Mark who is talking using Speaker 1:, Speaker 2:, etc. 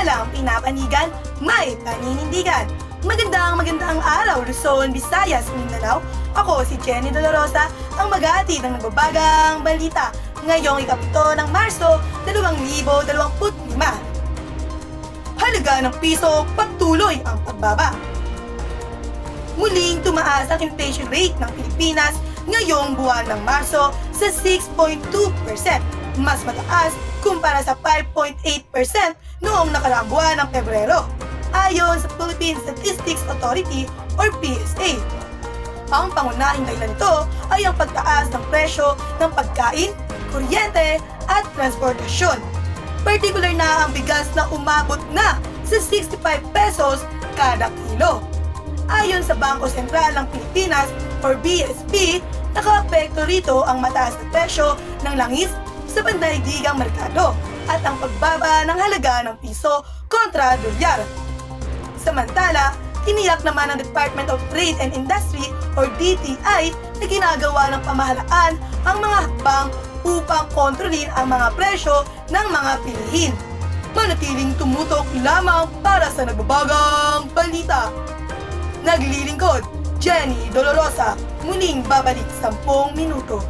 Speaker 1: Walang pinapanigan, may paninindigan. Magandang araw, Luzon, Visayas, Mindanao. Ako si Jenny Dolorosa, ang mag-aatid ng nagbabagang balita ngayong ika-7 ng Marso, 2025. Halaga ng piso, patuloy ang pagbaba. Muling tumaas ang inflation rate ng Pilipinas ngayong buwan ng Marso sa 6.2%, mas mataas kumpara sa 5.8% noong nakaraang buwan ng Pebrero, ayon sa Philippine Statistics Authority or PSA. Ang pangunahing dahilan nito ay ang pagtaas ng presyo ng pagkain, kuryente at transportasyon. Partikular na ang bigas na umabot na sa 65 pesos kada kilo. Ayon sa Bangko Sentral ng Pilipinas or BSP, nakaapekto rito ang mataas na presyo ng langis sa pandaigdigang merkado at ang pagbaba ng halaga ng piso kontra dolyar. Samantala, tiniyak naman ng Department of Trade and Industry or DTI na ginagawa ng pamahalaan ang mga hakbang upang kontrolin ang mga presyo ng mga bilihin. Manatiling tumutok lamang para sa nagbabagang balita. Naglilingkod, Jenny Dolorosa, muling babalik 10 minuto.